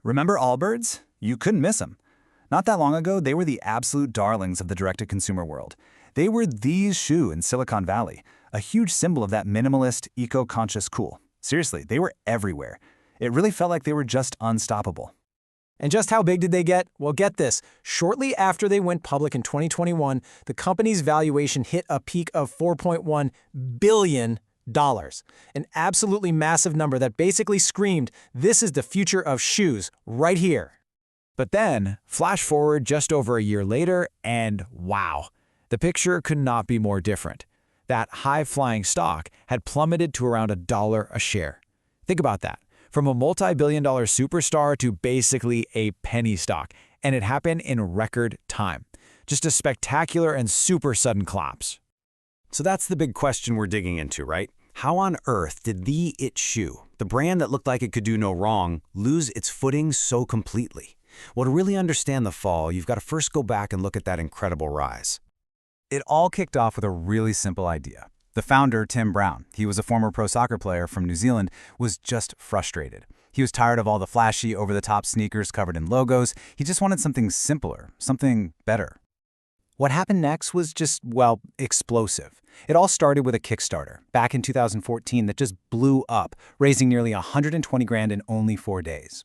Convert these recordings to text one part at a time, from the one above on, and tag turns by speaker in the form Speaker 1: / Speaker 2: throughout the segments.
Speaker 1: Remember Allbirds? You couldn't miss them. Not that long ago, they were the absolute darlings of the direct-to-consumer world. They were the shoe in Silicon Valley, a huge symbol of that minimalist, eco-conscious cool. Seriously, they were everywhere. It really felt like they were just unstoppable.
Speaker 2: And just how big did they get? Well, get this. Shortly after they went public in 2021, the company's valuation hit a peak of $4.1 billion. An absolutely massive number that basically screamed, this is the future of shoes, right here.
Speaker 3: But then, flash forward just over a year later, and wow, the picture could not be more different. That high-flying stock had plummeted to around $1 a share. Think about that. From a multi-billion-dollar superstar to basically a penny stock, and it happened in record time. Just a spectacular and super sudden collapse.
Speaker 4: So that's the big question we're digging into, right? How on earth did the it shoe, the brand that looked like it could do no wrong, lose its footing so completely? Well, to really understand the fall, you've got to first go back and look at that incredible rise.
Speaker 1: It all kicked off with a really simple idea. The founder, Tim Brown, he was a former pro soccer player from New Zealand, was just frustrated. He was tired of all the flashy, over-the-top sneakers covered in logos. He just wanted something simpler, something better. What happened next was just, well, explosive. It all started with a Kickstarter back in 2014 that just blew up, raising nearly $120,000 in only 4 days.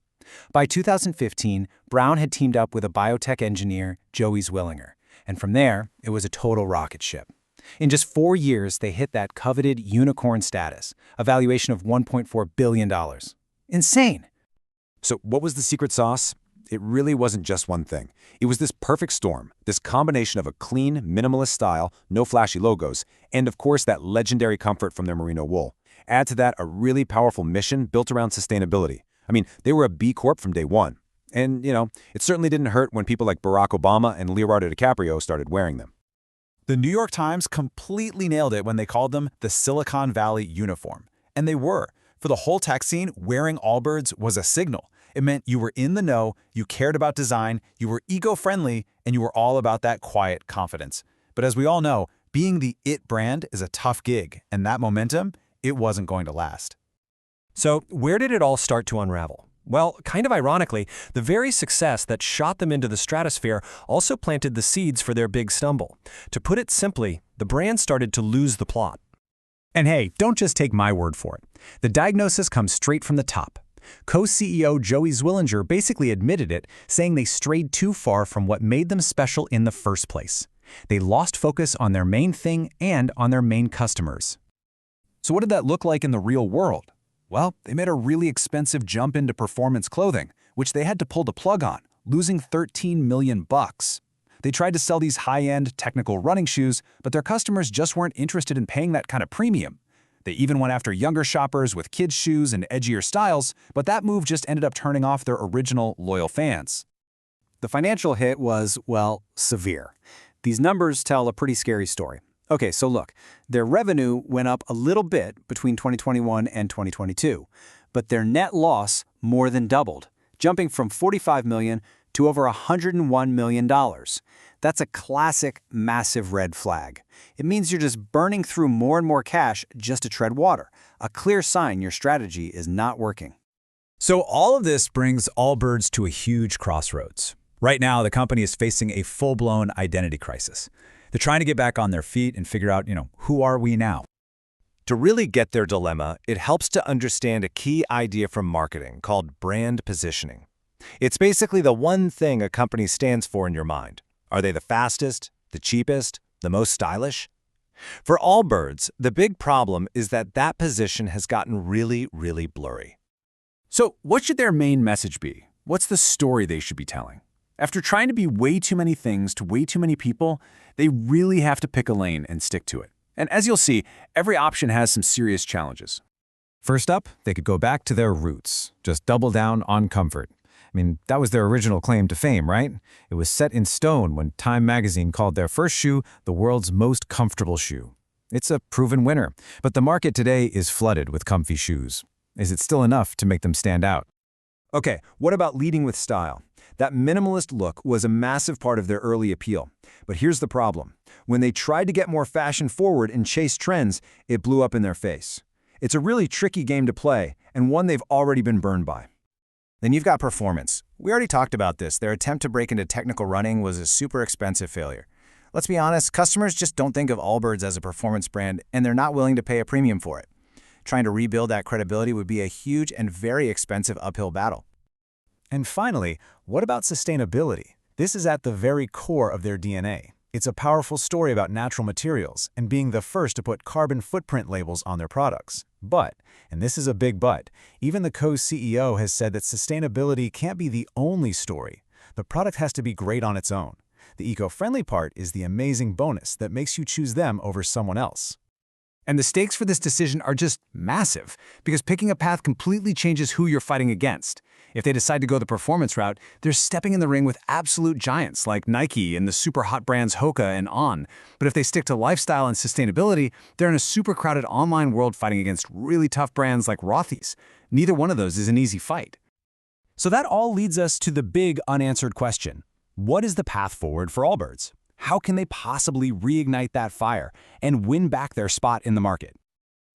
Speaker 1: By 2015, Brown had teamed up with a biotech engineer, Joey Zwillinger, and from there, it was a total rocket ship. In just 4 years, they hit that coveted unicorn status, a valuation of $1.4 billion. Insane!
Speaker 5: So what was the secret sauce? It really wasn't just one thing. It was this perfect storm, this combination of a clean, minimalist style, no flashy logos, and of course that legendary comfort from their merino wool. Add to that a really powerful mission built around sustainability. I mean, they were a B Corp from day one. And, it certainly didn't hurt when people like Barack Obama and Leonardo DiCaprio started wearing them.
Speaker 1: The New York Times completely nailed it when they called them the Silicon Valley uniform. And they were. For the whole tech scene, wearing Allbirds was a signal. It meant you were in the know, you cared about design, you were eco-friendly, and you were all about that quiet confidence. But as we all know, being the it brand is a tough gig, and that momentum, it wasn't going to last.
Speaker 6: So where did it all start to unravel? Well, kind of ironically, the very success that shot them into the stratosphere also planted the seeds for their big stumble. To put it simply, the brand started to lose the plot.
Speaker 1: And hey, don't just take my word for it. The diagnosis comes straight from the top. Co-CEO Joey Zwillinger basically admitted it, saying they strayed too far from what made them special in the first place. They lost focus on their main thing and on their main customers. So what did that look like in the real world? Well, they made a really expensive jump into performance clothing, which they had to pull the plug on, losing $13 million. They tried to sell these high-end, technical running shoes, but their customers just weren't interested in paying that kind of premium. They even went after younger shoppers with kids' shoes and edgier styles, but that move just ended up turning off their original loyal fans.
Speaker 4: The financial hit was, well, severe. These numbers tell a pretty scary story. Okay, so look, their revenue went up a little bit between 2021 and 2022, but their net loss more than doubled, jumping from $45 million to over $101 million. That's a classic massive red flag. It means you're just burning through more and more cash just to tread water, a clear sign your strategy is not working.
Speaker 3: So all of this brings Allbirds to a huge crossroads. Right now, the company is facing a full-blown identity crisis. They're trying to get back on their feet and figure out, who are we now?
Speaker 7: To really get their dilemma, it helps to understand a key idea from marketing called brand positioning. It's basically the one thing a company stands for in your mind. Are they the fastest, the cheapest, the most stylish? For Allbirds, the big problem is that position has gotten really, really blurry.
Speaker 5: So what should their main message be? What's the story they should be telling? After trying to be way too many things to way too many people, they really have to pick a lane and stick to it. And as you'll see, every option has some serious challenges.
Speaker 3: First up, they could go back to their roots, just double down on comfort. That was their original claim to fame, right? It was set in stone when Time magazine called their first shoe the world's most comfortable shoe. It's a proven winner, but the market today is flooded with comfy shoes. Is it still enough to make them stand out?
Speaker 7: Okay, what about leading with style? That minimalist look was a massive part of their early appeal. But here's the problem. When they tried to get more fashion-forward and chase trends, it blew up in their face. It's a really tricky game to play, and one they've already been burned by.
Speaker 1: Then you've got performance. We already talked about this. Their attempt to break into technical running was a super expensive failure. Let's be honest, customers just don't think of Allbirds as a performance brand, and they're not willing to pay a premium for it. Trying to rebuild that credibility would be a huge and very expensive uphill battle.
Speaker 3: And finally, what about sustainability? This is at the very core of their DNA. It's a powerful story about natural materials and being the first to put carbon footprint labels on their products. But, and this is a big but, even the co-CEO has said that sustainability can't be the only story. The product has to be great on its own. The eco-friendly part is the amazing bonus that makes you choose them over someone else.
Speaker 4: And the stakes for this decision are just massive, because picking a path completely changes who you're fighting against. If they decide to go the performance route, they're stepping in the ring with absolute giants like Nike and the super hot brands Hoka and On. But if they stick to lifestyle and sustainability, they're in a super crowded online world fighting against really tough brands like Rothy's. Neither one of those is an easy fight.
Speaker 3: So that all leads us to the big unanswered question. What is the path forward for Allbirds? How can they possibly reignite that fire and win back their spot in the market?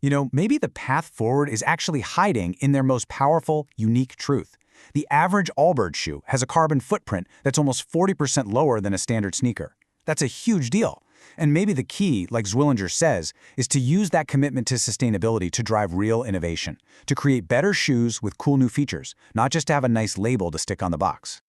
Speaker 4: You know, maybe the path forward is actually hiding in their most powerful, unique truth. The average Allbirds shoe has a carbon footprint that's almost 40% lower than a standard sneaker. That's a huge deal. And maybe the key, like Zwillinger says, is to use that commitment to sustainability to drive real innovation, to create better shoes with cool new features, not just to have a nice label to stick on the box.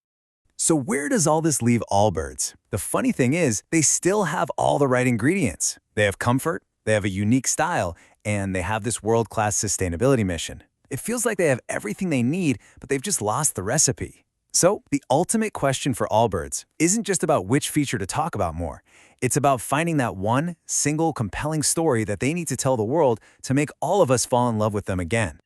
Speaker 7: So where does all this leave Allbirds? The funny thing is, they still have all the right ingredients. They have comfort, they have a unique style, and they have this world-class sustainability mission. It feels like they have everything they need, but they've just lost the recipe. So the ultimate question for Allbirds isn't just about which feature to talk about more. It's about finding that one single compelling story that they need to tell the world to make all of us fall in love with them again.